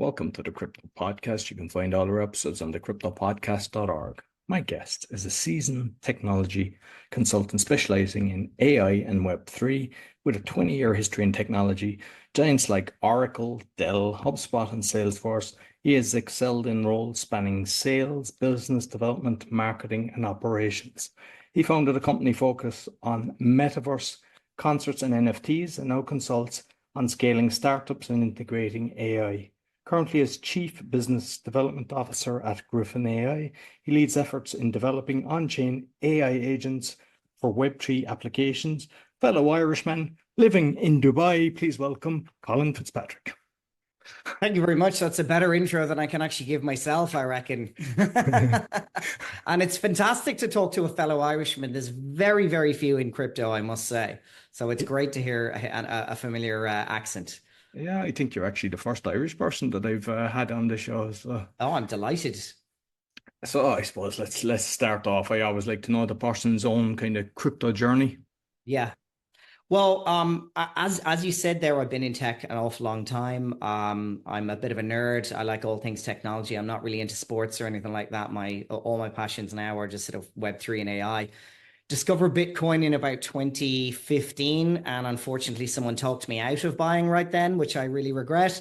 Welcome to the Crypto Podcast. You can find all our episodes on thecryptopodcast.org. My guest is a seasoned technology consultant specializing in AI and Web3 with a 20-year history in technology. Giants like Oracle, Dell, HubSpot, and Salesforce. He has excelled in roles spanning sales, business development, marketing, and operations. He founded a company focused on metaverse, concerts, and NFTs, and now consults on scaling startups and integrating AI. Currently as Chief Business Development Officer at GriffinAI, he leads efforts in developing on-chain AI agents for Web3 applications. Fellow Irishman living in Dubai, please welcome Colin Fitzpatrick. Thank you very much. That's a better intro than I can actually give myself, I reckon. And it's fantastic to talk to a fellow Irishman. There's very, very few in crypto, I must say. So it's great to hear a familiar accent. Yeah, I think you're actually the first Irish person that I've had on the show. So. Oh, I'm delighted. So I suppose let's start off. I always like to know the person's own kind of crypto journey. Yeah. Well, as you said there, I've been in tech an awful long time. I'm a bit of a nerd. I like all things technology. I'm not really into sports or anything like that. All my passions now are just sort of Web3 and AI. Discovered Bitcoin in about 2015, and unfortunately someone talked me out of buying right then, which I really regret.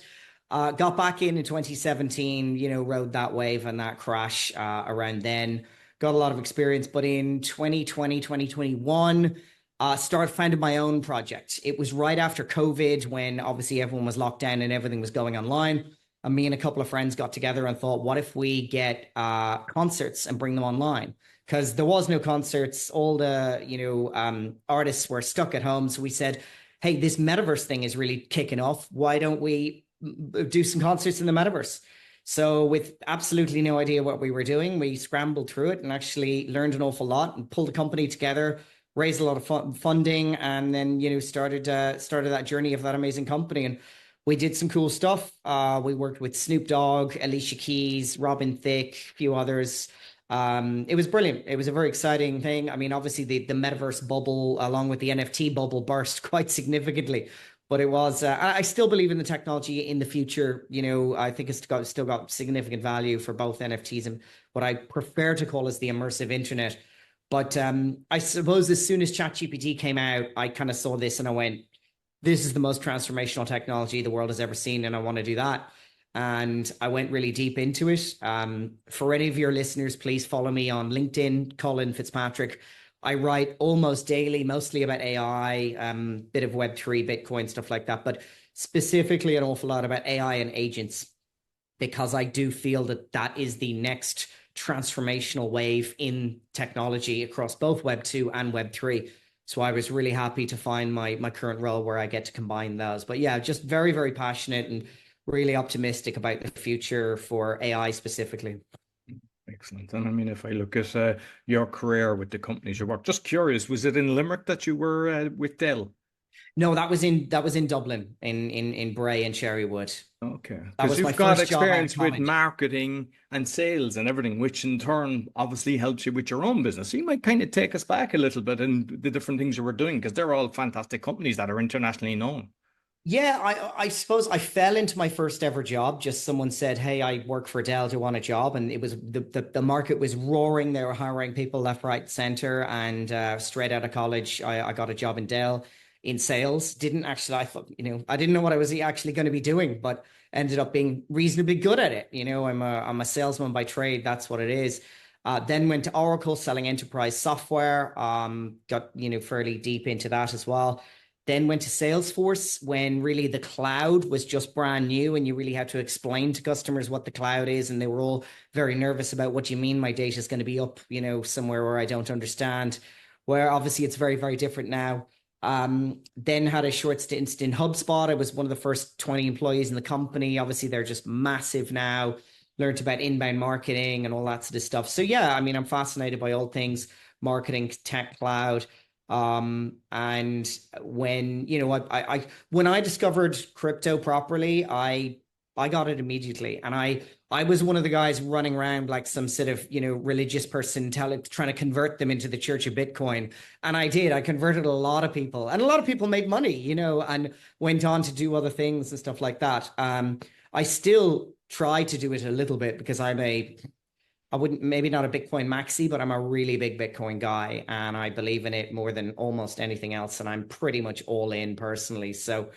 Got back in 2017, rode that wave and that crash around then. Got a lot of experience, but in 2020, 2021, founded my own project. It was right after COVID when obviously everyone was locked down and everything was going online. And me and a couple of friends got together and thought, what if we get concerts and bring them online? Because there was no concerts. All the, artists were stuck at home. So we said, hey, this metaverse thing is really kicking off. Why don't we do some concerts in the metaverse? So with absolutely no idea what we were doing, we scrambled through it and actually learned an awful lot and pulled a company together, raised a lot of funding, and then, started that journey of that amazing company. And we did some cool stuff. We worked with Snoop Dogg, Alicia Keys, Robin Thicke, a few others. It was brilliant. It was a very exciting thing. I mean, obviously the metaverse bubble along with the NFT bubble burst quite significantly, but it was, I still believe in the technology in the future. I think it's still got significant value for both NFTs and what I prefer to call as the immersive internet. But I suppose as soon as ChatGPT came out, I kind of saw this and I went, this is the most transformational technology the world has ever seen, and I want to do that. And I went really deep into it. For any of your listeners, please follow me on LinkedIn, Colin Fitzpatrick. I write almost daily, mostly about AI, bit of Web3, Bitcoin, stuff like that, but specifically an awful lot about AI and agents, because I do feel that is the next transformational wave in technology across both Web 2 and Web 3. So I was really happy to find my current role where I get to combine those. But yeah, just very, very passionate and really optimistic about the future for AI specifically. Excellent. And I mean, if I look at your career with the companies you work, just curious, was it in Limerick that you were with Dell? No, that was in Dublin, in Bray and Cherrywood. Okay, because you've got experience with marketing and sales and everything, which in turn obviously helps you with your own business. So you might kind of take us back a little bit in the different things you were doing, because they're all fantastic companies that are internationally known. Yeah, I suppose I fell into my first ever job. Just someone said, hey, I work for Dell, do you want a job? And it was the market was roaring. They were hiring people left, right, center. And straight out of college, I got a job in Dell in sales. I thought, I didn't know what I was actually going to be doing, but ended up being reasonably good at it. I'm a salesman by trade. That's what it is. Then went to Oracle selling enterprise software. Got, fairly deep into that as well. Then went to Salesforce when really the cloud was just brand new and you really had to explain to customers what the cloud is. And they were all very nervous about, what do you mean my data is going to be up, somewhere where I don't understand, where obviously it's very, very different now. Then had a short stint in HubSpot. I was one of the first 20 employees in the company. Obviously they're just massive now. Learned about inbound marketing and all that sort of stuff. So yeah, I mean, I'm fascinated by all things marketing, tech, cloud. And when, when I discovered crypto properly, I got it immediately. And I was one of the guys running around like some sort of, religious person trying to convert them into the Church of Bitcoin. And I did. I converted a lot of people, and a lot of people made money, and went on to do other things and stuff like that. I still try to do it a little bit because I wouldn't, maybe not a Bitcoin maxi, but I'm a really big Bitcoin guy and I believe in it more than almost anything else. And I'm pretty much all in personally. So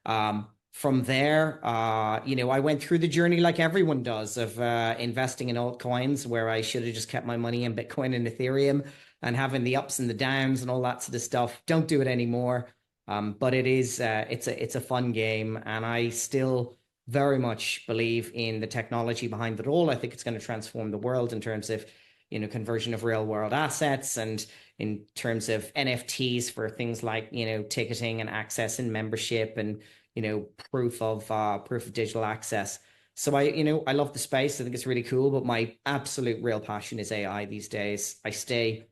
from there, I went through the journey like everyone does of investing in altcoins where I should have just kept my money in Bitcoin and Ethereum and having the ups and the downs and all that sort of stuff. Don't do it anymore. But it's a fun game and I still very much believe in the technology behind it all. I think it's going to transform the world in terms of, conversion of real world assets and in terms of NFTs for things like, ticketing and access and membership and, proof of digital access. So I love the space. I think it's really cool, but my absolute real passion is AI these days. I stay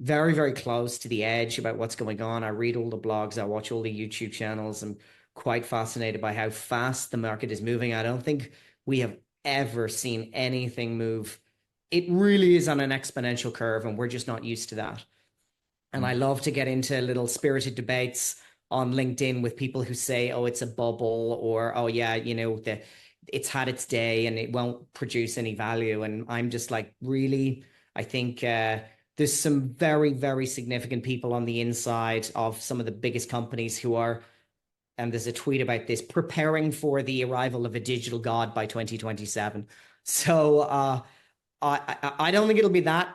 very, very close to the edge about what's going on. I read all the blogs, I watch all the YouTube channels. I'm quite fascinated by how fast the market is moving. I don't think we have ever seen anything move. It really is on an exponential curve, and we're just not used to that. And I love to get into little spirited debates on LinkedIn with people who say, oh, it's a bubble, or, oh, yeah, it's had its day and it won't produce any value. And I'm just like, really, I think there's some very, very significant people on the inside of some of the biggest companies who are, and there's a tweet about this, preparing for the arrival of a digital god by 2027. So I don't think it'll be that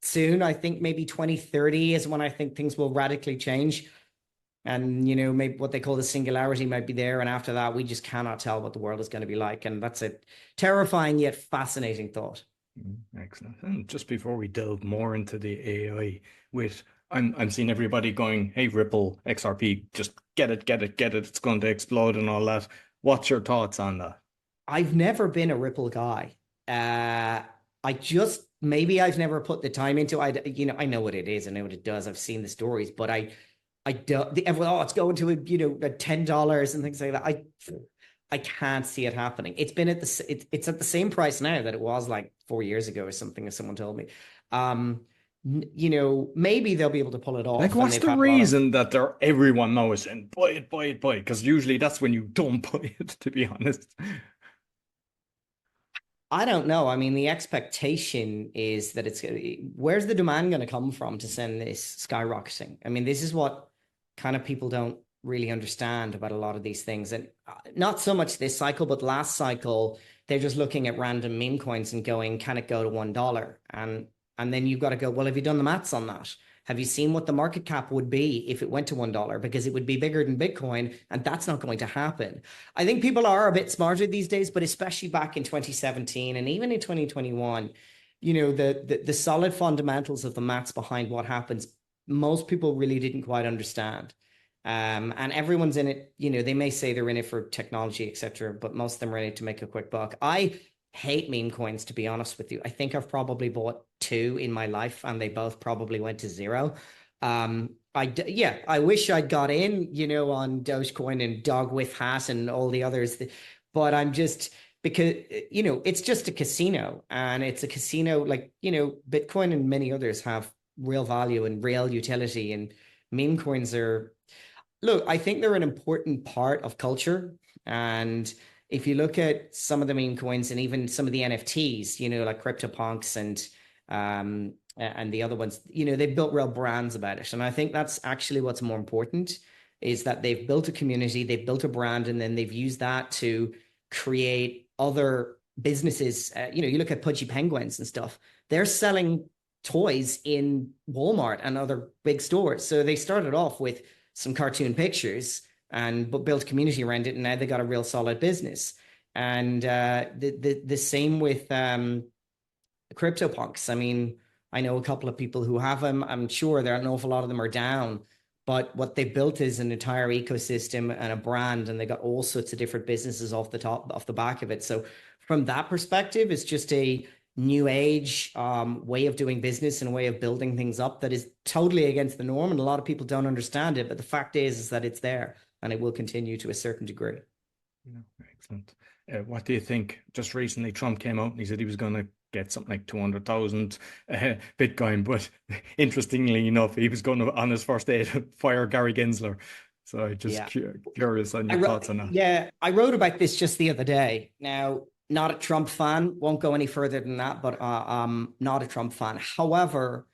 soon. I think maybe 2030 is when I think things will radically change. And, maybe what they call the singularity might be there. And after that, we just cannot tell what the world is going to be like. And that's a terrifying yet fascinating thought. Excellent. And just before we delve more into the AI, I'm seeing everybody going, hey, Ripple, XRP, just get it, it's going to explode and all that. What's your thoughts on that? I've never been a Ripple guy. Maybe I've never put the time into it. I know what it is, I know what it does. I've seen the stories, but I don't. It's going to $10 and things like that. I can't see it happening. It's been it's at the same price now that it was like 4 years ago or something, as someone told me. Maybe they'll be able to pull it off. Like, what's the reason that everyone now is saying buy it? Because usually that's when you don't buy it, to be honest. I don't know. I mean, the expectation is that where's the demand going to come from to send this skyrocketing? I mean, this is what kind of people don't really understand about a lot of these things. And not so much this cycle, but last cycle, they're just looking at random meme coins and going, can it go to $1? And then you've got to go, well, have you done the maths on that? Have you seen what the market cap would be if it went to $1? Because it would be bigger than Bitcoin, and that's not going to happen. I think people are a bit smarter these days, but especially back in 2017 and even in 2021, the solid fundamentals of the maths behind what happens, most people really didn't quite understand. And everyone's in it, they may say they're in it for technology, etc., but most of them are in it to make a quick buck. I hate meme coins, to be honest with you. I think I've probably bought 2 in my life and they both probably went to 0. I wish I'd got in, on Dogecoin and Dog with Hat and all the others, but I'm just, because, it's just a casino, and it's a casino like, Bitcoin and many others have real value and real utility, and meme coins look, I think they're an important part of culture. And if you look at some of the meme coins and even some of the NFTs, like CryptoPunks and the other ones, they've built real brands about it. And I think that's actually what's more important, is that they've built a community, they've built a brand, and then they've used that to create other businesses. You look at Pudgy Penguins and stuff, they're selling toys in Walmart and other big stores. So they started off with some cartoon pictures but built community around it, and now they got a real solid business. And the same with CryptoPunks. I mean, I know a couple of people who have them. I'm sure there are an awful lot of them are down, but what they built is an entire ecosystem and a brand, and they got all sorts of different businesses off the back of it. So from that perspective, it's just a new age way of doing business and a way of building things up that is totally against the norm, and a lot of people don't understand it, but the fact is that it's there and it will continue to a certain degree. Excellent. What do you think? Just recently Trump came out and he said he was going to get something like 200,000 Bitcoin, but interestingly enough, he was going to, on his first day, fire Gary Gensler. So I just Yeah. curious on your thoughts on that. Yeah, I wrote about this just the other day. Now, not a Trump fan, won't go any further than that, but not a Trump fan. However,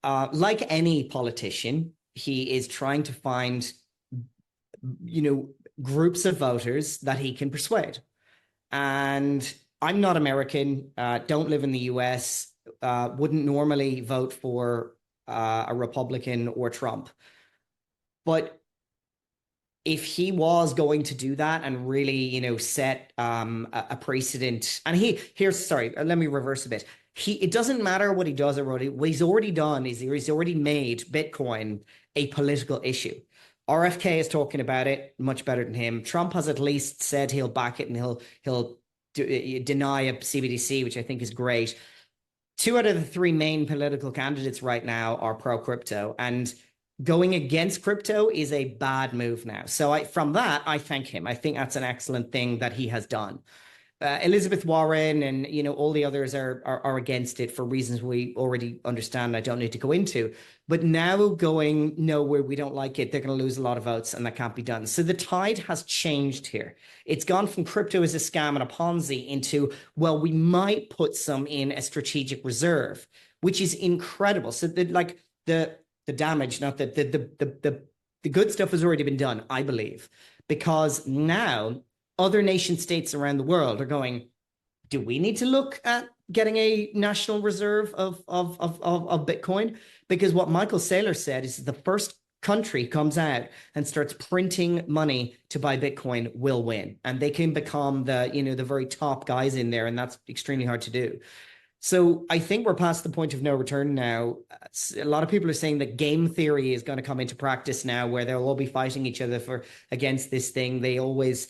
like any politician, he is trying to find, groups of voters that he can persuade. And I'm not American, don't live in the US, wouldn't normally vote for a Republican or Trump. But if he was going to do that and really, set a precedent, and let me reverse a bit. It doesn't matter what he does or what he's already done is he's already made Bitcoin a political issue. RFK is talking about it much better than him. Trump has at least said he'll back it and he'll deny a CBDC, which I think is great. 2 out of the 3 main political candidates right now are pro crypto, and going against crypto is a bad move now. So from that, I thank him. I think that's an excellent thing that he has done. Elizabeth Warren and all the others are against it for reasons we already understand. I don't need to go into. But now going nowhere, we don't like it. They're going to lose a lot of votes, and that can't be done. So the tide has changed here. It's gone from crypto as a scam and a Ponzi into, well, we might put some in a strategic reserve, which is incredible. So the damage, not the good stuff has already been done, I believe, because now other nation states around the world are going, do we need to look at getting a national reserve of Bitcoin? Because what Michael Saylor said is the first country comes out and starts printing money to buy Bitcoin will win. And they can become the very top guys in there. And that's extremely hard to do. So I think we're past the point of no return now. A lot of people are saying that game theory is going to come into practice now, where they'll all be fighting each other against this thing. They always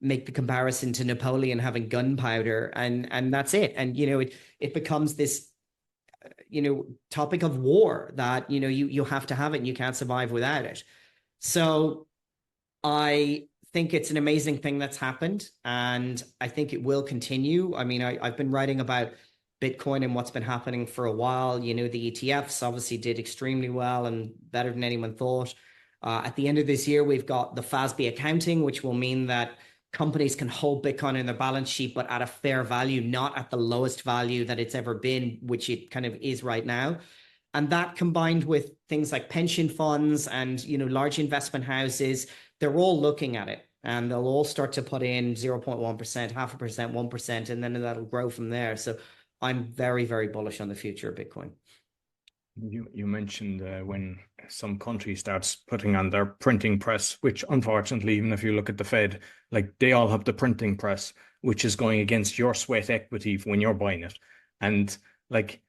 make the comparison to Napoleon having gunpowder, and that's it. And it becomes this topic of war that you have to have it and you can't survive without it. So I think it's an amazing thing that's happened, and I think it will continue. I mean, I've been writing about Bitcoin and what's been happening for a while. The ETFs obviously did extremely well and better than anyone thought. At the end of this year, we've got the FASB accounting, which will mean that companies can hold Bitcoin in their balance sheet, but at a fair value, not at the lowest value that it's ever been, which it kind of is right now. And that combined with things like pension funds and large investment houses, they're all looking at it, and they'll all start to put in 0.1%, 0.5%, 1%, and then that'll grow from there. So I'm very, very bullish on the future of Bitcoin. You mentioned when some country starts putting on their printing press, which unfortunately, even if you look at the Fed, like they all have the printing press, which is going against your sweat equity when you're buying it. And like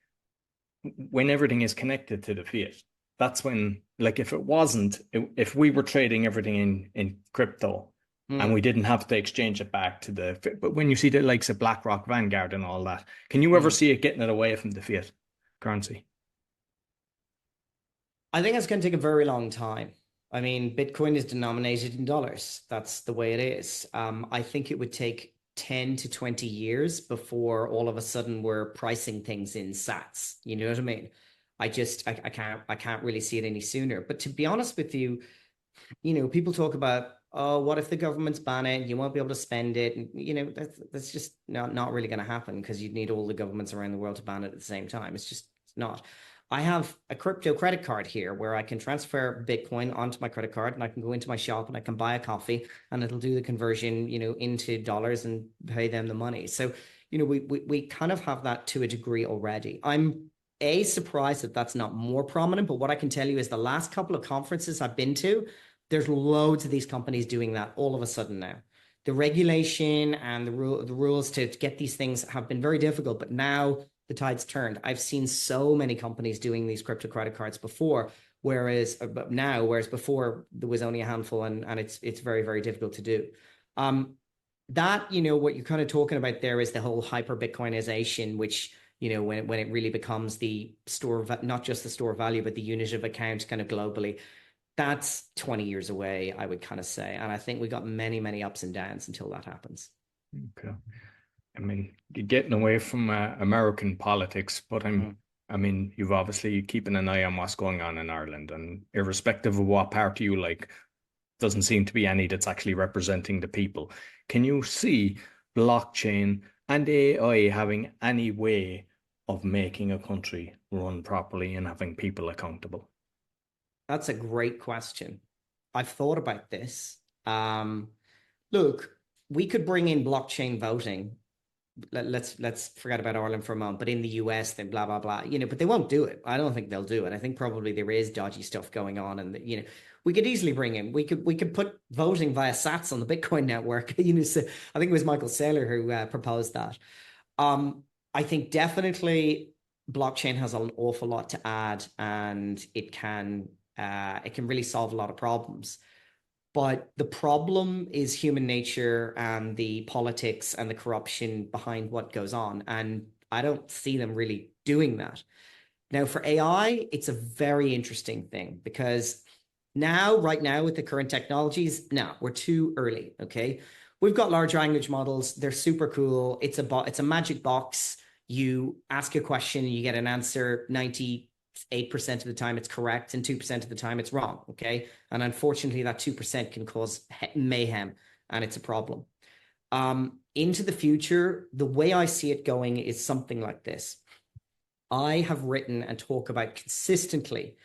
when everything is connected to the fiat, that's when, like, if it wasn't, if we were trading everything in crypto and we didn't have to exchange it back to but when you see the likes of BlackRock, Vanguard and all that, can you ever see it getting it away from the fiat currency? I think it's going to take a very long time. I mean, Bitcoin is denominated in dollars. That's the way it is. I think it would take 10 to 20 years before all of a sudden we're pricing things in sats. You know what I mean? I can't really see it any sooner. But to be honest with you, people talk about, oh, what if the governments ban it? You won't be able to spend it. And, that's just not really going to happen, because you'd need all the governments around the world to ban it at the same time. It's not. I have a crypto credit card here where I can transfer Bitcoin onto my credit card, and I can go into my shop and I can buy a coffee and it'll do the conversion, into dollars and pay them the money. So, we kind of have that to a degree already. I'm surprised that that's not more prominent, but what I can tell you is the last couple of conferences I've been to, there's loads of these companies doing that all of a sudden now. The regulation and the rules to get these things have been very difficult, but now the tide's turned. I've seen so many companies doing these crypto credit cards before, whereas before there was only a handful, and it's very, very difficult to do. That, what you're kind of talking about there is the whole hyper Bitcoinization, which, when it really becomes the store, not just the store of value, but the unit of account kind of globally, that's 20 years away, I would kind of say. And I think we got many, many ups and downs until that happens. Okay. I mean, getting away from American politics, but I'm I mean, you've obviously keeping an eye on what's going on in Ireland, and irrespective of what party you like, doesn't seem to be any that's actually representing the people. Can you see blockchain and AI having any way of making a country run properly and having people accountable? That's a great question. I've thought about this. Look, we could bring in blockchain voting. Let's forget about Ireland for a moment. But in the US, then blah blah blah. But they won't do it. I don't think they'll do it. I think probably there is dodgy stuff going on, and we could easily bring in. We could put voting via Sats on the Bitcoin network. So I think it was Michael Saylor who proposed that. I think definitely blockchain has an awful lot to add, and it can really solve a lot of problems. But the problem is human nature and the politics and the corruption behind what goes on. And I don't see them really doing that. Now, for AI, it's a very interesting thing because right now, with the current technologies, no, we're too early. Okay. We've got large language models. They're super cool. It's a magic box. You ask a question, you get an answer 98% of the time it's correct and 2% of the time it's wrong. Okay. And unfortunately, that 2% can cause mayhem, and it's a problem. Into the future, the way I see it going is something like this. I have written and talk about consistently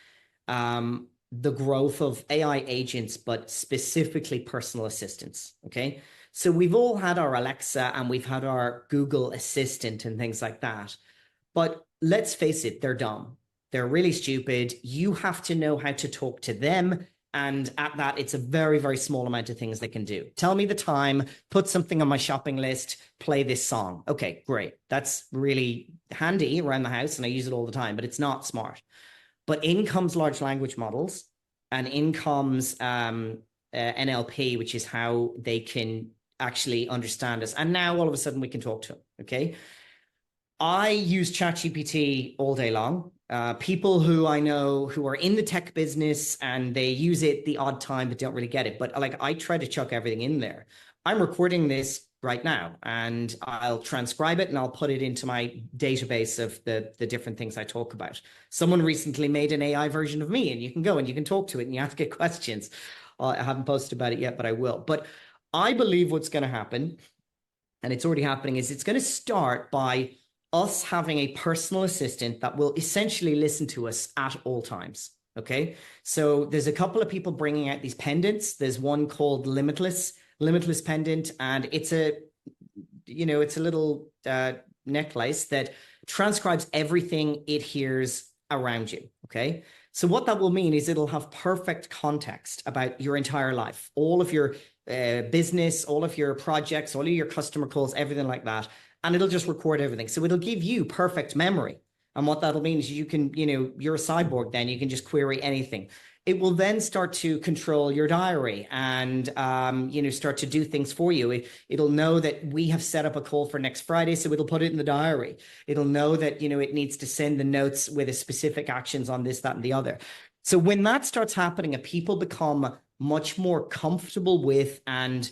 the growth of AI agents, but specifically personal assistants. Okay. So we've all had our Alexa and we've had our Google Assistant and things like that. But let's face it, they're dumb. They're really stupid. You have to know how to talk to them. And at that, it's a very, very small amount of things they can do. Tell me the time, put something on my shopping list, play this song. Okay, great. That's really handy around the house, and I use it all the time, but it's not smart. But in comes large language models, and in comes NLP, which is how they can actually understand us. And now all of a sudden we can talk to them. Okay. I use ChatGPT all day long. People who I know who are in the tech business and they use it the odd time but don't really get it. But I try to chuck everything in there. I'm recording this right now and I'll transcribe it and I'll put it into my database of the different things I talk about. Someone recently made an AI version of me, and you can go and you can talk to it and you ask it questions. I haven't posted about it yet, but I will. But I believe what's going to happen, and it's already happening, is it's going to start by us having a personal assistant that will essentially listen to us at all times. Okay. So there's a couple of people bringing out these pendants. There's one called Limitless pendant. And it's a little necklace that transcribes everything it hears around you. Okay. So what that will mean is it'll have perfect context about your entire life, all of your business, all of your projects, all of your customer calls, everything like that. And it'll just record everything. So it'll give you perfect memory. And what that'll mean is you can, you're a cyborg then, you can just query anything. It will then start to control your diary and, start to do things for you. It'll know that we have set up a call for next Friday, so it'll put it in the diary. It'll know that, it needs to send the notes with a specific actions on this, that, and the other. So when that starts happening and people become much more comfortable with and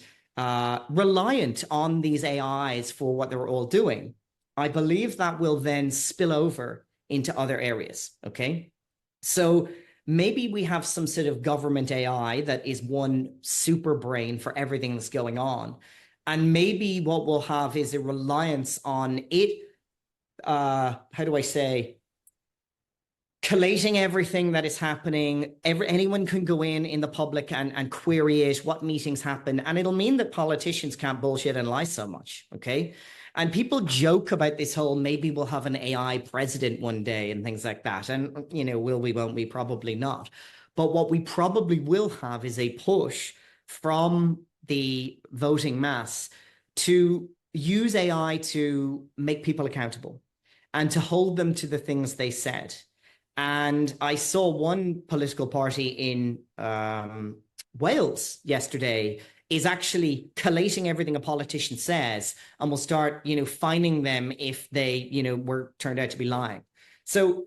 reliant on these AIs for what they're all doing, I believe that will then spill over into other areas. Okay. So maybe we have some sort of government AI that is one super brain for everything that's going on. And maybe what we'll have is a reliance on it. How do I say? Collating everything that is happening. Anyone can go in the public and query it, what meetings happen. And it'll mean that politicians can't bullshit and lie so much. Okay. And people joke about this whole, maybe we'll have an AI president one day and things like that. And, will we, won't we? Probably not. But what we probably will have is a push from the voting mass to use AI to make people accountable and to hold them to the things they said. And I saw one political party in Wales yesterday is actually collating everything a politician says and will start, fining them if they, were turned out to be lying. So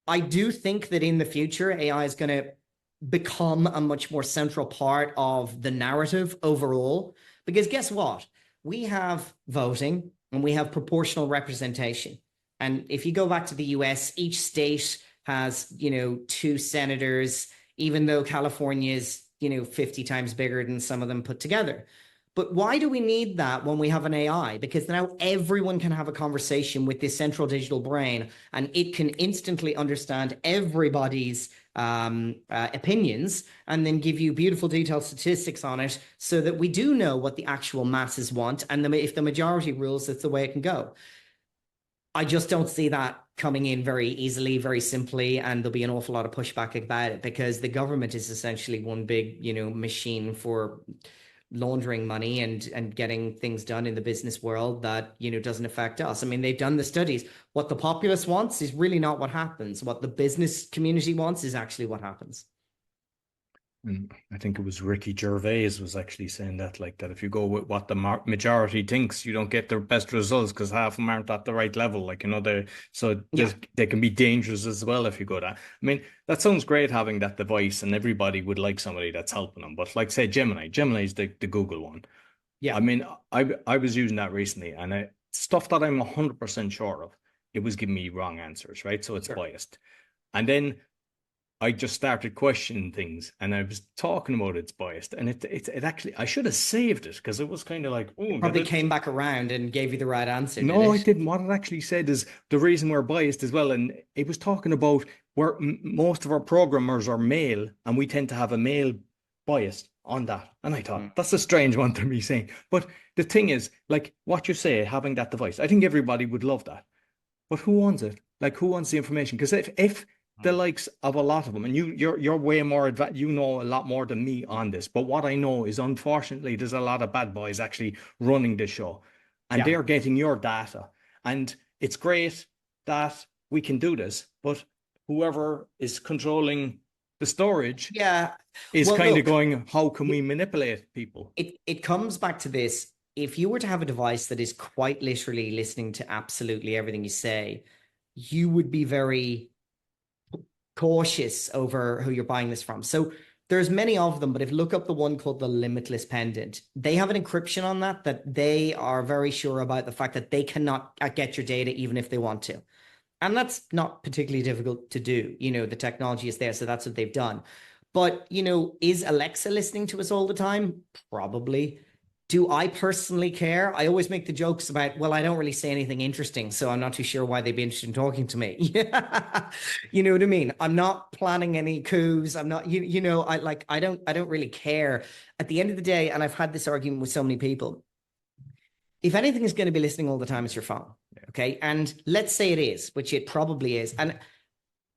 I do think that in the future, AI is going to become a much more central part of the narrative overall, because guess what? We have voting and we have proportional representation. And if you go back to the US, each state has, 2 senators, even though California is, 50 times bigger than some of them put together. But why do we need that when we have an AI? Because now everyone can have a conversation with this central digital brain, and it can instantly understand everybody's opinions and then give you beautiful detailed statistics on it, so that we do know what the actual masses want. And if the majority rules, that's the way it can go. I just don't see that coming in very easily, very simply, and there'll be an awful lot of pushback about it, because the government is essentially one big, machine for laundering money and getting things done in the business world that, doesn't affect us. I mean, they've done the studies. What the populace wants is really not what happens. What the business community wants is actually what happens. And I think it was Ricky Gervais was actually saying that, like, that if you go with what the majority thinks, you don't get the best results, because half of them aren't at the right level. Like, they can be dangerous as well if you go that. I mean, that sounds great having that device, and everybody would like somebody that's helping them. But like, say, Gemini is the Google one. Yeah. I mean, I was using that recently, and stuff that I'm 100% sure of, it was giving me wrong answers, right? So it's biased. And then I just started questioning things, and I was talking about it's biased, and it actually, I should have saved it, because it was kind of like, oh, probably came back around and gave you the right answer. No, it didn't. What it actually said is the reason we're biased as well, and it was talking about where most of our programmers are male, and we tend to have a male bias on that. And I thought, that's a strange one to me saying. But the thing is, like what you say, having that device, I think everybody would love that. But who owns it? Like, who owns the information? Because if the likes of a lot of them, and you're way more advanced, you know a lot more than me on this. But what I know is, unfortunately, there's a lot of bad boys actually running this show, and they're getting your data. And it's great that we can do this, but whoever is controlling the storage is kind of going, how can we manipulate people? It comes back to this. If you were to have a device that is quite literally listening to absolutely everything you say, you would be very cautious over who you're buying this from. So there's many of them, but if you look up the one called the Limitless Pendant, they have an encryption on that they are very sure about the fact that they cannot get your data even if they want to. And that's not particularly difficult to do. The technology is there, so that's what they've done. But, is Alexa listening to us all the time? Probably. Do I personally care? I always make the jokes about, well, I don't really say anything interesting, so I'm not too sure why they'd be interested in talking to me. You know what I mean? I'm not planning any coups. I'm not, I don't really care. At the end of the day, and I've had this argument with so many people, if anything is going to be listening all the time, it's your phone. Okay. And let's say it is, which it probably is. And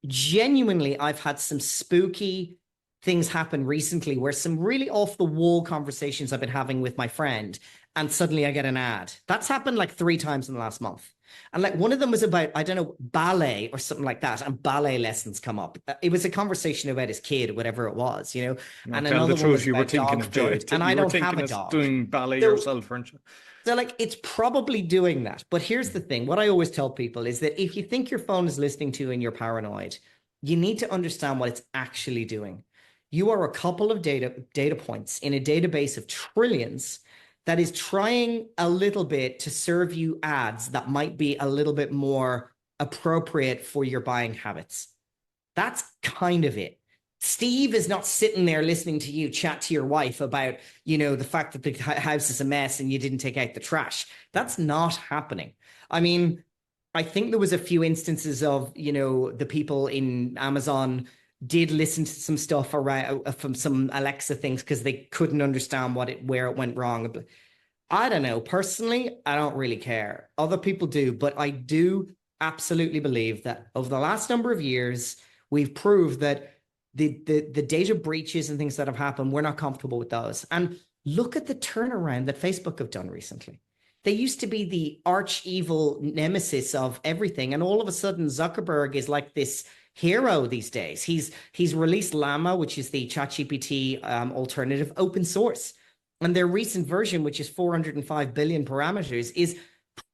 genuinely, I've had some spooky things happen recently where some really off the wall conversations I've been having with my friend, and suddenly I get an ad. That's happened like 3 times in the last month. And like one of them was about, I don't know, ballet or something like that. And ballet lessons come up. It was a conversation about his kid, whatever it was, And another one was about dog food. And I don't have a dog. Doing ballet yourself, aren't you? So like, it's probably doing that. But here's the thing. What I always tell people is that if you think your phone is listening to you and you're paranoid, you need to understand what it's actually doing. You are a couple of data points in a database of trillions that is trying a little bit to serve you ads that might be a little bit more appropriate for your buying habits. That's kind of it. Steve is not sitting there listening to you chat to your wife about, the fact that the house is a mess and you didn't take out the trash. That's not happening. I mean, I think there was a few instances of, the people in Amazon did listen to some stuff around from some Alexa things because they couldn't understand where it went wrong. I don't know. Personally, I don't really care. Other people do, but I do absolutely believe that over the last number of years, we've proved that the data breaches and things that have happened, we're not comfortable with those. And look at the turnaround that Facebook have done recently. They used to be the arch evil nemesis of everything, and all of a sudden Zuckerberg is like this hero these days. He's released Llama, which is the ChatGPT alternative, open source. And their recent version, which is 405 billion parameters, is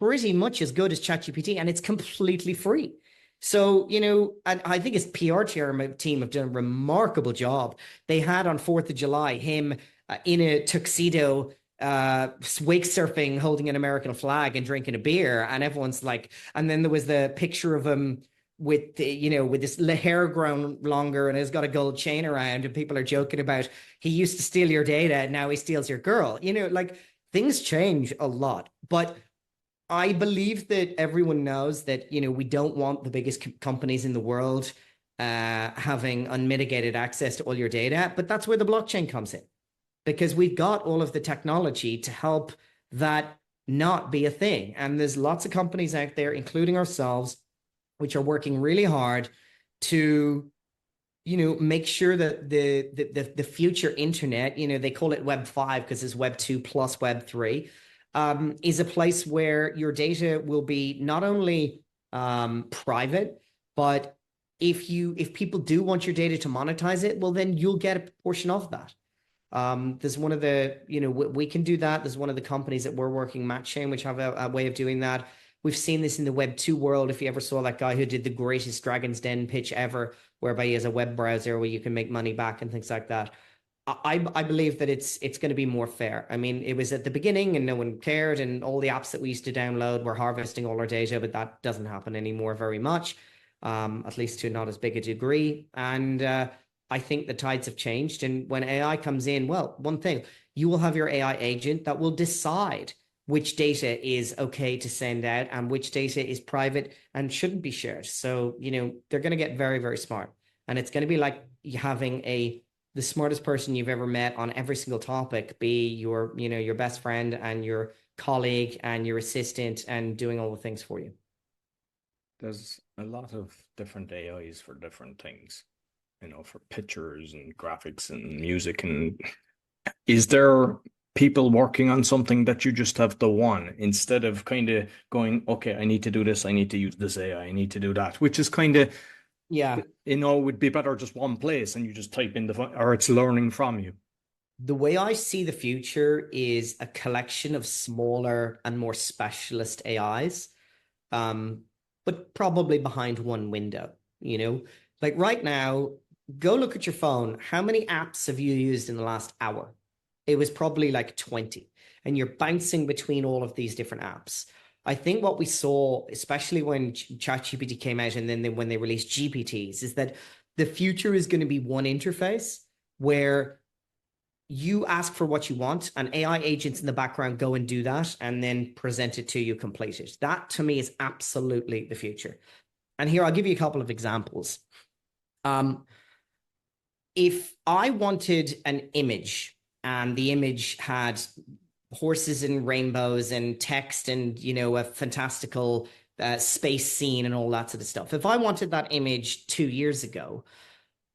pretty much as good as ChatGPT, and it's completely free. So, and I think his PR team have done a remarkable job. They had on 4th of July him in a tuxedo wake surfing, holding an American flag and drinking a beer, and everyone's like, and then there was the picture of him with the, with this hair grown longer and has got a gold chain around, and people are joking about he used to steal your data and now he steals your girl. Like things change a lot, but I believe that everyone knows that, we don't want the biggest companies in the world having unmitigated access to all your data, but that's where the blockchain comes in, because we've got all of the technology to help that not be a thing. And there's lots of companies out there, including ourselves, which are working really hard to, make sure that the future internet, they call it Web 5 because it's Web 2 plus Web 3, is a place where your data will be not only private, but if people do want your data to monetize it, well, then you'll get a portion of that. There's one of the, we can do that. There's one of the companies that we're working, Matchchain, which have a way of doing that. We've seen this in the Web 2 world. If you ever saw that guy who did the greatest Dragon's Den pitch ever, whereby he has a web browser where you can make money back and things like that. I believe that it's going to be more fair. I mean, it was at the beginning and no one cared, and all the apps that we used to download were harvesting all our data, but that doesn't happen anymore very much, at least to not as big a degree. And I think the tides have changed. And when AI comes in, well, one thing, you will have your AI agent that will decide which data is okay to send out and which data is private and shouldn't be shared. So, they're going to get very, very smart. And it's going to be like having the smartest person you've ever met on every single topic be your, your best friend and your colleague and your assistant and doing all the things for you. There's a lot of different AIs for different things, for pictures and graphics and music. And is there people working on something that you just have the one instead of kind of going, okay, I need to do this, I need to use this AI, I need to do that, which is kind of, yeah, would be better just one place and you just type in or it's learning from you. The way I see the future is a collection of smaller and more specialist AIs, but probably behind one window, like right now, go look at your phone. How many apps have you used in the last hour? It was probably like 20, and you're bouncing between all of these different apps. I think what we saw, especially when ChatGPT came out and then when they released GPTs, is that the future is going to be one interface where you ask for what you want and AI agents in the background go and do that and then present it to you completed. That to me is absolutely the future. And here I'll give you a couple of examples. If I wanted an image and the image had horses and rainbows and text and, a fantastical space scene and all that sort of stuff, if I wanted that image 2 years ago,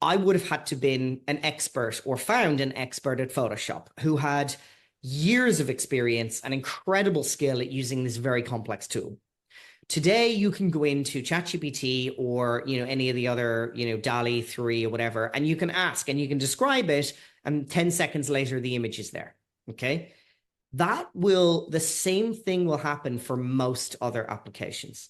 I would have had to been an expert or found an expert at Photoshop who had years of experience and incredible skill at using this very complex tool. Today, you can go into ChatGPT or, any of the other, DALL-E 3 or whatever, and you can ask and you can describe it, and 10 seconds later, the image is there, okay? The same thing will happen for most other applications.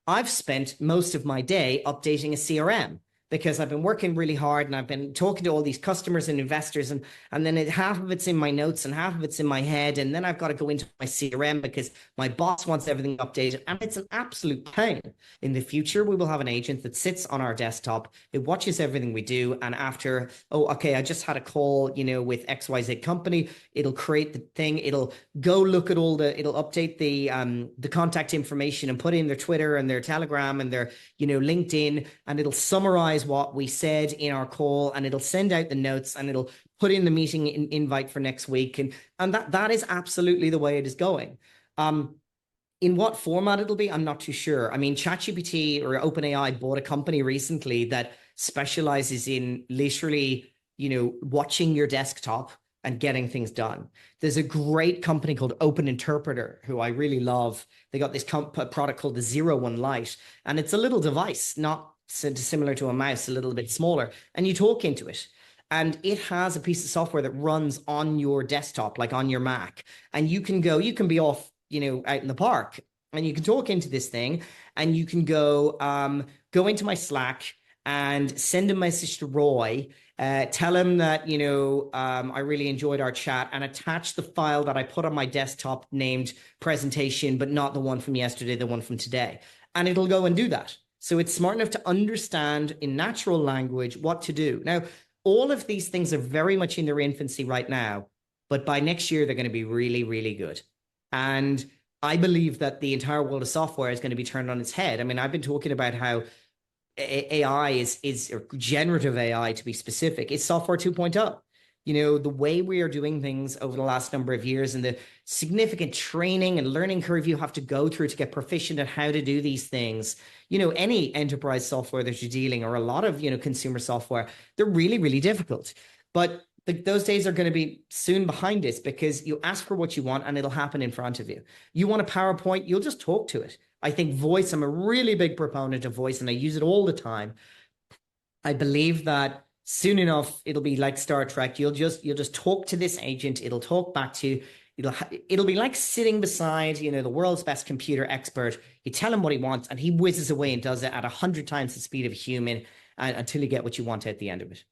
I've spent most of my day updating a CRM because I've been working really hard and I've been talking to all these customers and investors, and then half of it's in my notes and half of it's in my head, and then I've got to go into my CRM because my boss wants everything updated, and it's an absolute pain. In the future, we will have an agent that sits on our desktop, it watches everything we do, and after, I just had a call, with XYZ company, it'll create the thing, it'll go look at it'll update the contact information and put in their Twitter and their Telegram and their, LinkedIn, and it'll summarize what we said in our call, and it'll send out the notes, and it'll put in the meeting invite for next week. And that is absolutely the way it is going. In what format it'll be, I'm not too sure. I mean, ChatGPT or OpenAI bought a company recently that specializes in literally, watching your desktop and getting things done. There's a great company called Open Interpreter, who I really love. They got this product called the 01 Lite, and it's a little device, not similar to a mouse, a little bit smaller, and you talk into it. And it has a piece of software that runs on your desktop, like on your Mac. And you can be off, out in the park, and you can talk into this thing, and you can go into my Slack and send a message to Roy Tell him that, I really enjoyed our chat, and attach the file that I put on my desktop named presentation, but not the one from yesterday, the one from today. And it'll go and do that. So it's smart enough to understand in natural language what to do. Now, all of these things are very much in their infancy right now, but by next year, they're going to be really, really good. And I believe that the entire world of software is going to be turned on its head. I mean, I've been talking about how AI is or generative AI, to be specific, is software 2.0. The way we are doing things over the last number of years, and the significant training and learning curve you have to go through to get proficient at how to do these things. Any enterprise software that you're dealing, or a lot of, consumer software, they're really, really difficult. But those days are going to be soon behind us, because you ask for what you want and it'll happen in front of you. You want a PowerPoint, you'll just talk to it. I think voice, I'm a really big proponent of voice, and I use it all the time. I believe that soon enough, it'll be like Star Trek. You'll just talk to this agent. It'll talk back to you. It'll be like sitting beside, the world's best computer expert. You tell him what he wants, and he whizzes away and does it at 100 times the speed of a human, until you get what you want at the end of it.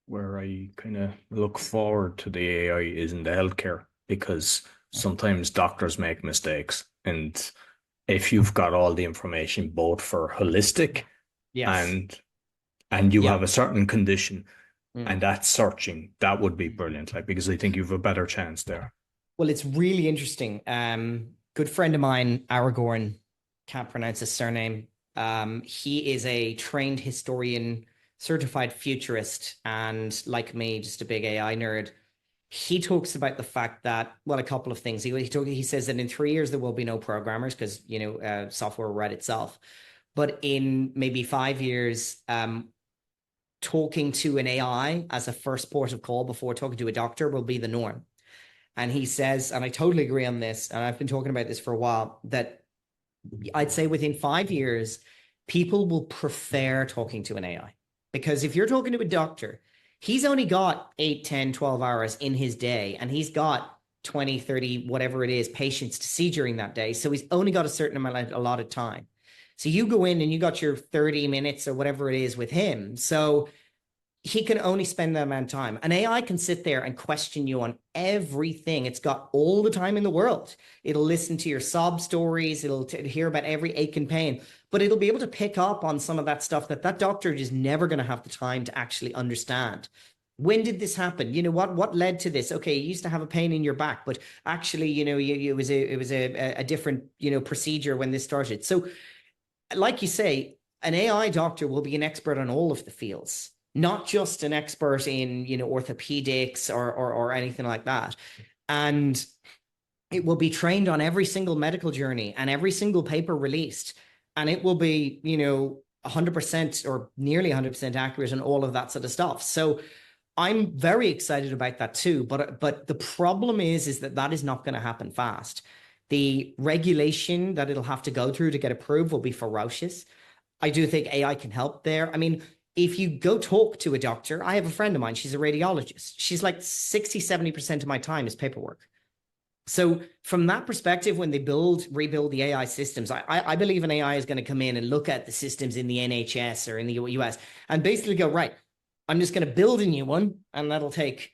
Where I kind of look forward to the AI is in the healthcare, because sometimes doctors make mistakes. And if you've got all the information, both for holistic Yes. and you Yeah. have a certain condition, and that's searching, that would be brilliant. Like, because I think you have a better chance there. Well, it's really interesting. Good friend of mine, Aragorn, can't pronounce his surname. He is a trained historian, certified futurist, and like me, just a big AI nerd. He talks about the fact that, well, a couple of things. He says that in 3 years there will be no programmers, because software will write itself. But in maybe 5 years, talking to an AI as a first port of call before talking to a doctor will be the norm. And he says, and I totally agree on this, and I've been talking about this for a while, that I'd say within 5 years, people will prefer talking to an AI. Because if you're talking to a doctor, he's only got 8, 10, 12 hours in his day, and he's got 20, 30, whatever it is, patients to see during that day. So he's only got a certain amount, a lot of time. So you go in and you got your 30 minutes or whatever it is with him. So he can only spend that amount of time. An AI can sit there and question you on everything. It's got all the time in the world. It'll listen to your sob stories. It'll hear about every ache and pain, but it'll be able to pick up on some of that stuff that doctor is never going to have the time to actually understand. When did this happen? What led to this? Okay, you used to have a pain in your back, but actually, it was a different, procedure when this started. So, like you say, an AI doctor will be an expert on all of the fields, not just an expert in, orthopedics or anything like that. And it will be trained on every single medical journey and every single paper released. And it will be, 100% or nearly 100% accurate on all of that sort of stuff. So I'm very excited about that too. But the problem is that is not going to happen fast. The regulation that it'll have to go through to get approved will be ferocious. I do think AI can help there. I mean, if you go talk to a doctor, I have a friend of mine, she's a radiologist. She's like 60, 70% of my time is paperwork. So from that perspective, when they rebuild the AI systems, I believe an AI is going to come in and look at the systems in the NHS or in the US and basically go, right, I'm just going to build a new one, and that'll take,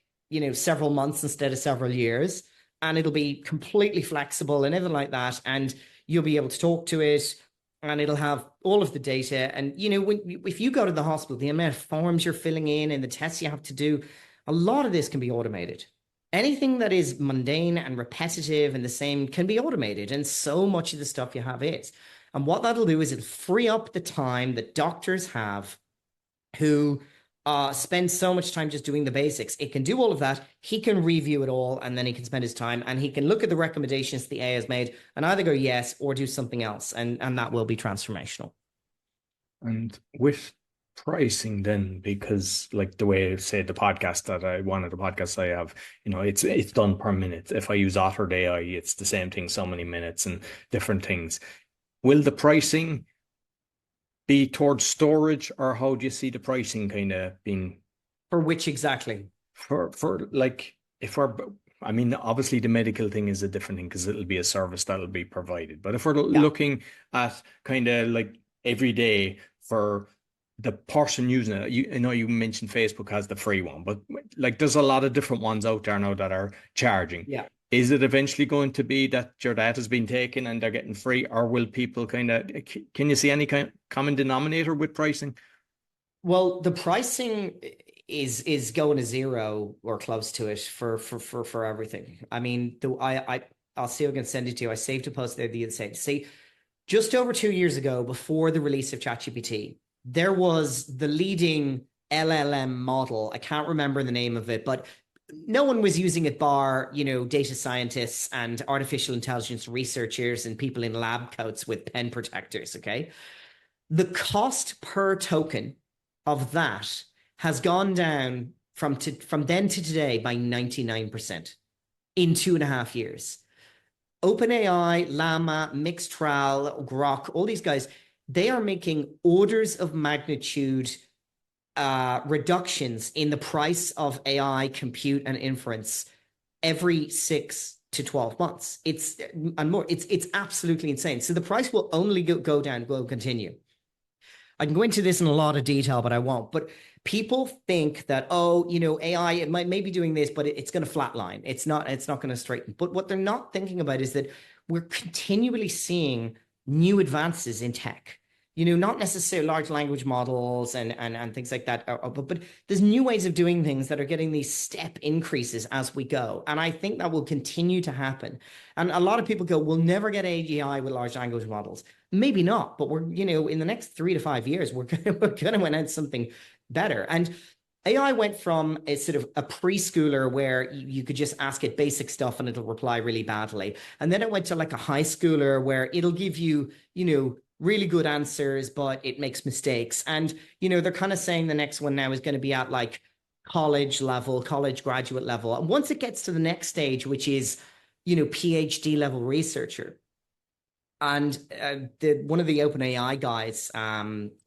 several months instead of several years. And it'll be completely flexible and everything like that. And you'll be able to talk to it, and it'll have all of the data. And, if you go to the hospital, the amount of forms you're filling in and the tests you have to do, a lot of this can be automated. Anything that is mundane and repetitive and the same can be automated. And so much of the stuff you have is. And what that'll do is it'll free up the time that doctors have who spend so much time just doing the basics. It can do all of that. He can review it all, and then he can spend his time, and he can look at the recommendations the AI has made and either go yes or do something else. And that will be transformational. And with pricing then, because like the way, say, the podcast that one of the podcasts I have, it's done per minute. If I use Otter AI, it's the same thing, so many minutes and different things. Will the pricing be towards storage, or how do you see the pricing kind of being? For which exactly? For like, if we're, I mean, obviously the medical thing is a different thing because it'll be a service that'll be provided. But if we're looking at kind of like every day for the person using it, I know you mentioned Facebook has the free one, but like there's a lot of different ones out there now that are charging. Yeah. Is it eventually going to be that your data's been taken and they're getting free, or will people kind of, can you see any kind of common denominator with pricing? Well, the pricing is going to zero or close to it for everything. I mean, I'll see if I can send it to you. I saved a post there the other day. See, just over 2 years ago, before the release of ChatGPT, there was the leading LLM model. I can't remember the name of it, but no one was using it bar, data scientists and artificial intelligence researchers and people in lab coats with pen protectors. Okay. The cost per token of that has gone down from then to today by 99% in 2.5 years. OpenAI, Llama, Mixtral, Grok, all these guys, they are making orders of magnitude reductions in the price of AI compute and inference every 6 to 12 months. It's absolutely insane. So the price will only go down, will continue. I can go into this in a lot of detail, but I won't. But people think that, AI, it may be doing this, but it's going to flatline. It's not going to straighten. But what they're not thinking about is that we're continually seeing new advances in tech. Not necessarily large language models and things like that, but there's new ways of doing things that are getting these step increases as we go. And I think that will continue to happen. And a lot of people go, we'll never get AGI with large language models. Maybe not, but we're, in the next 3 to 5 years, we're going to announce something better. And AI went from a sort of a preschooler where you could just ask it basic stuff and it'll reply really badly. And then it went to like a high schooler where it'll give you, really good answers, but it makes mistakes. And, they're kind of saying the next one now is going to be at like college level, college graduate level. And once it gets to the next stage, which is, PhD level researcher, and one of the OpenAI guys,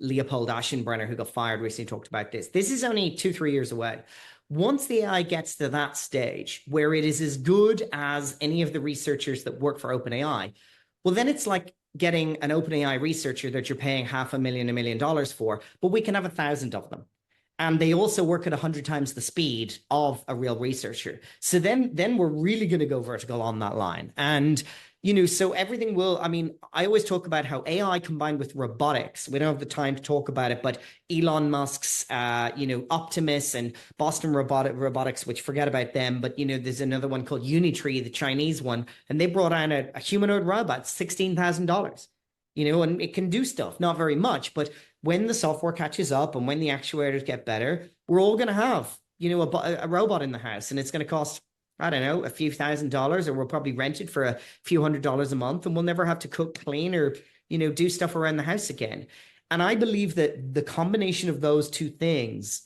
Leopold Aschenbrenner, who got fired recently, talked about this. This is only 2-3 years away. Once the AI gets to that stage where it is as good as any of the researchers that work for OpenAI, well, then it's like getting an OpenAI researcher that you're paying $500,000, $1 million for, but we can have 1,000 of them. And they also work at 100 times the speed of a real researcher. So then we're really going to go vertical on that line. And so everything will, I always talk about how AI combined with robotics, we don't have the time to talk about it, but Elon Musk's, Optimus and Boston Robotics, which forget about them, but, there's another one called Unitree, the Chinese one, and they brought on a humanoid robot, $16,000, and it can do stuff, not very much, but when the software catches up and when the actuators get better, we're all going to have, a robot in the house, and it's going to cost, I don't know, a few $1,000s, or we'll probably rent it for a few $100s a month, and we'll never have to cook, clean, or, do stuff around the house again. And I believe that the combination of those two things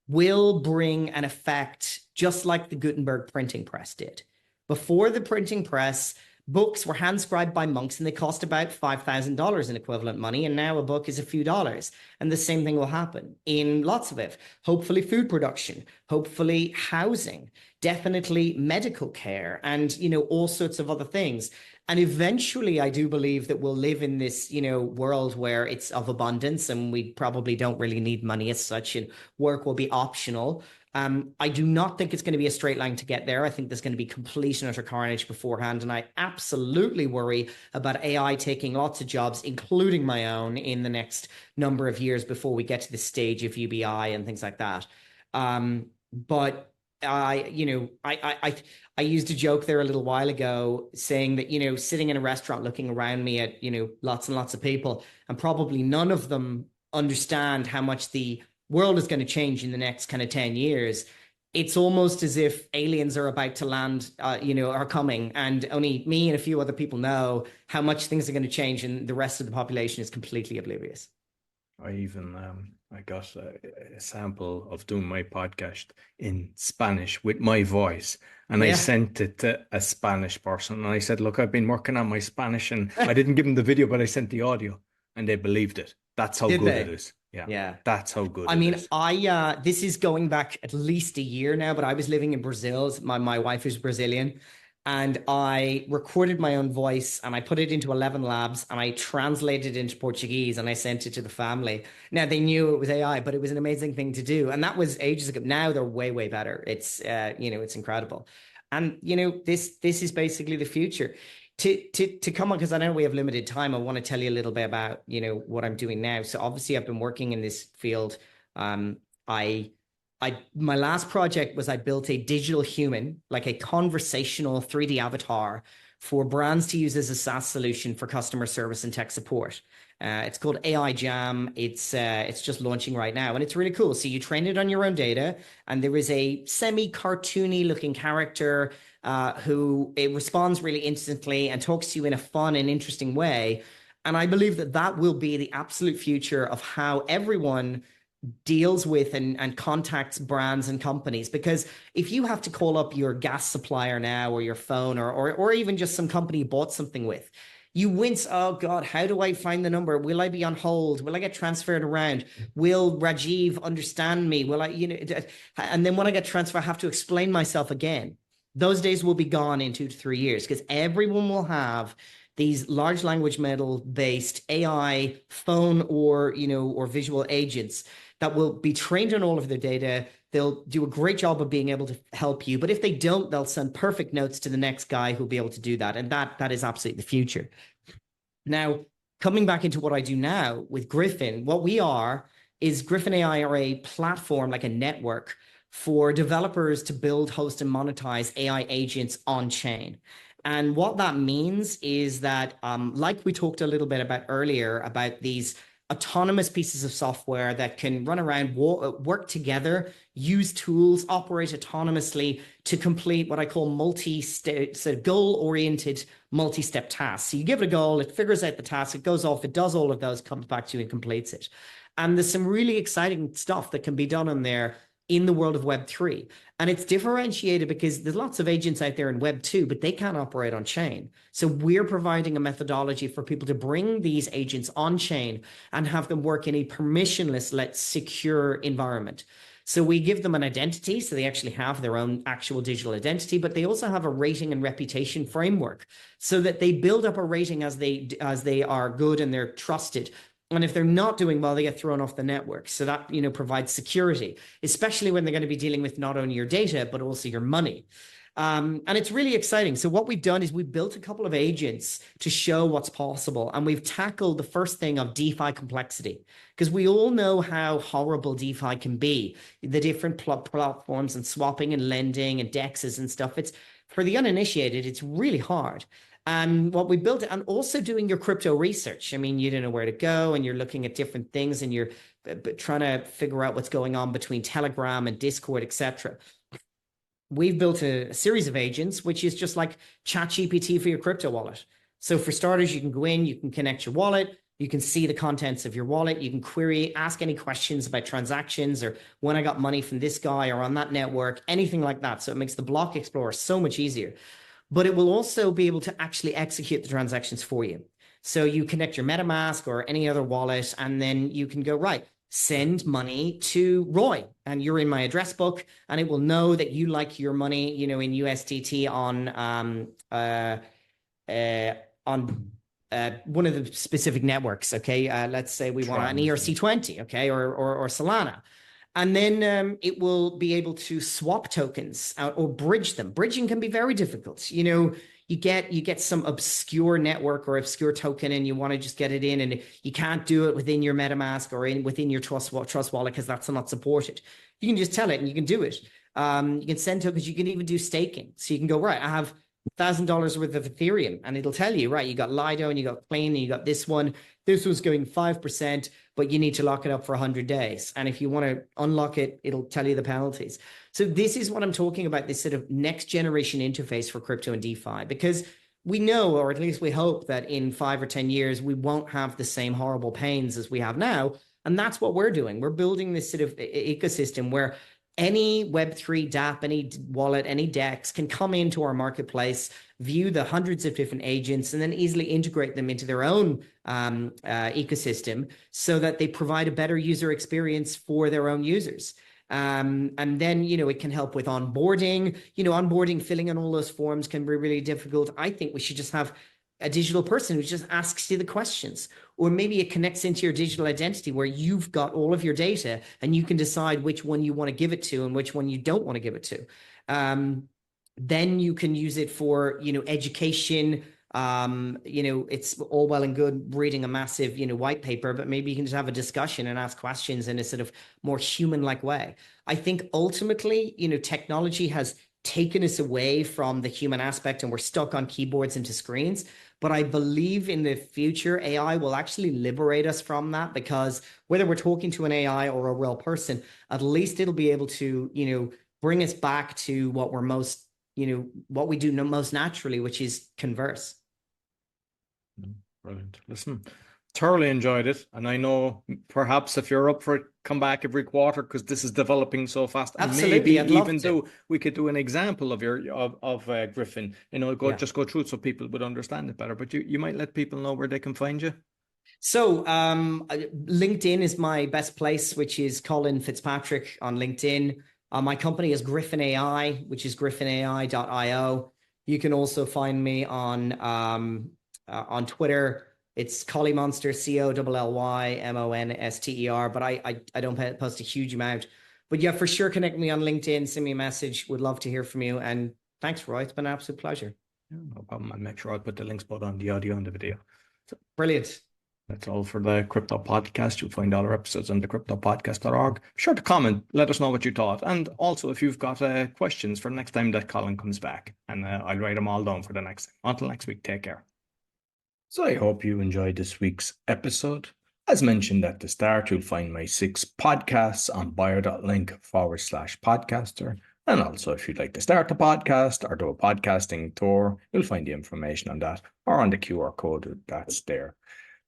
will bring an effect just like the Gutenberg printing press did. Before the printing press, books were hand-scribed by monks and they cost about $5,000 in equivalent money. And now a book is a few dollars. And the same thing will happen in lots of it. Hopefully food production, hopefully housing, definitely medical care, and, all sorts of other things. And eventually I do believe that we'll live in this, world where it's of abundance and we probably don't really need money as such, and work will be optional. I do not think it's going to be a straight line to get there. I think there's going to be complete and utter carnage beforehand. And I absolutely worry about AI taking lots of jobs, including my own, in the next number of years before we get to the stage of UBI and things like that. But I used a joke there a little while ago saying that, sitting in a restaurant looking around me at, lots and lots of people, and probably none of them understand how much the world is going to change in the next kind of 10 years. It's almost as if aliens are about to land, are coming, and only me and a few other people know how much things are going to change, and the rest of the population is completely oblivious. I got a sample of doing my podcast in Spanish with my voice, and I sent it to a Spanish person, and I said, look, I've been working on my Spanish, and I didn't give them the video, but I sent the audio, and they believed it. That's how good it is. Yeah. That's how good it is. This is going back at least a year now, but I was living in Brazil. My wife is Brazilian. And I recorded my own voice and I put it into 11 labs and I translated it into Portuguese and I sent it to the family. Now they knew it was AI, but it was an amazing thing to do. And that was ages ago. Now they're way, way better. It's it's incredible. And this is basically the future. To come on, because I know we have limited time, I want to tell you a little bit about what I'm doing now. So obviously I've been working in this field. I my last project was I built a digital human, like a conversational 3D avatar for brands to use as a SaaS solution for customer service and tech support. It's called AI Jam. It's just launching right now, and it's really cool. So you train it on your own data, and there is a semi-cartoony looking character who it responds really instantly and talks to you in a fun and interesting way. And I believe that that will be the absolute future of how everyone deals with and contacts brands and companies. Because if you have to call up your gas supplier now, or your phone, or even just some company you bought something with, you wince. Oh God, how do I find the number? Will I be on hold? Will I get transferred around? Will Rajiv understand me? Will I, and then when I get transferred, I have to explain myself again. Those days will be gone in 2 to 3 years, because everyone will have these large language model based AI phone or visual agents that will be trained on all of their data. They'll do a great job of being able to help you. But if they don't, they'll send perfect notes to the next guy who'll be able to do that. And that is absolutely the future. Now, coming back into what I do now with Griffin, what we are is GriffinAI are a platform, like a network for developers to build, host, and monetize AI agents on chain. And what that means is that, like we talked a little bit about earlier, about these autonomous pieces of software that can run around, work together, use tools, operate autonomously to complete what I call goal-oriented multi-step tasks. So you give it a goal, it figures out the task, it goes off, it does all of those, comes back to you and completes it. And there's some really exciting stuff that can be done on there in the world of Web3. And it's differentiated because there's lots of agents out there in Web2, but they can't operate on chain. So we're providing a methodology for people to bring these agents on chain and have them work in a permissionless, secure environment. So we give them an identity, so they actually have their own actual digital identity, but they also have a rating and reputation framework so that they build up a rating as they are good and they're trusted. And if they're not doing well, they get thrown off the network. So that, provides security, especially when they're going to be dealing with not only your data, but also your money. And it's really exciting. So what we've done is we built a couple of agents to show what's possible. And we've tackled the first thing of DeFi complexity, because we all know how horrible DeFi can be, the different platforms and swapping and lending and DEXs and stuff. It's, for the uninitiated, it's really hard. And what we built, and also doing your crypto research. I mean, you don't know where to go and you're looking at different things and you're trying to figure out what's going on between Telegram and Discord, etc. We've built a series of agents, which is just like ChatGPT for your crypto wallet. So for starters, you can go in, you can connect your wallet, you can see the contents of your wallet, you can query, ask any questions about transactions or when I got money from this guy or on that network, anything like that. So it makes the block explorer so much easier. But it will also be able to actually execute the transactions for you. So you connect your MetaMask or any other wallet, and then you can go, right, send money to Roy, and you're in my address book, and it will know that you like your money, in USDT on one of the specific networks. Okay, let's say we want an ERC20, okay, or Solana. And then it will be able to swap tokens or bridge them. Bridging can be very difficult. You get some obscure network or obscure token and you want to just get it in, and you can't do it within your MetaMask or within your Trust wallet because that's not supported. You can just tell it and you can do it. You can send tokens. You can even do staking. So you can go, right, I have $1,000 worth of Ethereum, and it'll tell you, right, you got Lido and you got Clean and you got this one. This was going 5%, but you need to lock it up for 100 days. And if you want to unlock it, it'll tell you the penalties. So this is what I'm talking about, this sort of next generation interface for crypto and DeFi, because we know, or at least we hope, that in 5 or 10 years, we won't have the same horrible pains as we have now. And that's what we're doing. We're building this sort of ecosystem where any Web3 dApp, any wallet, any DEX can come into our marketplace, view the hundreds of different agents, and then easily integrate them into their own ecosystem so that they provide a better user experience for their own users. And then, it can help with onboarding. Onboarding, filling in all those forms can be really difficult. I think we should just have a digital person who just asks you the questions, or maybe it connects into your digital identity where you've got all of your data and you can decide which one you want to give it to and which one you don't want to give it to. Then you can use it for, education. It's all well and good reading a massive, white paper, but maybe you can just have a discussion and ask questions in a sort of more human-like way. I think ultimately, technology has taken us away from the human aspect and we're stuck on keyboards into screens. But I believe in the future, AI will actually liberate us from that, because whether we're talking to an AI or a real person, at least it'll be able to, bring us back to what we're most, what we do most naturally, which is converse. Brilliant. Listen, thoroughly enjoyed it. And I know perhaps if you're up for it, come back every quarter, because this is developing so fast. And Absolutely, maybe I'd love even to. though we could do an example of Griffin, just go through it so people would understand it better. But you might let people know where they can find you. So LinkedIn is my best place, which is Colin Fitzpatrick on LinkedIn. My company is GriffinAI, which is GriffinAI.io. You can also find me on Twitter. It's Colly Monster, COLLYMONSTER, but I don't post a huge amount. But yeah, for sure, connect me on LinkedIn, send me a message. Would love to hear from you. And thanks, Roy. It's been an absolute pleasure. Yeah, no problem. I'll make sure I put the links both on the audio and the video. So brilliant. That's all for the Crypto Podcast. You'll find all our episodes on the cryptopodcast.org. Be sure to comment. Let us know what you thought. And also, if you've got questions for next time that Colin comes back, and I'll write them all down for the next time. Until next week, take care. So I hope you enjoyed this week's episode. As mentioned at the start, you'll find my 6 podcasts on bio.link/podcaster. And also, if you'd like to start a podcast or do a podcasting tour, you'll find the information on that or on the QR code that's there.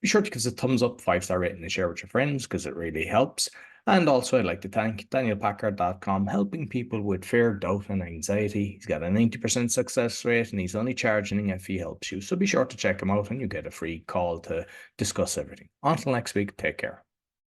Be sure to give us a thumbs up, 5-star rating, and share with your friends, because it really helps. And also, I'd like to thank DanielPackard.com, helping people with fear, doubt, and anxiety. He's got a 90% success rate, and he's only charging if he helps you. So be sure to check him out, and you get a free call to discuss everything. Until next week, take care.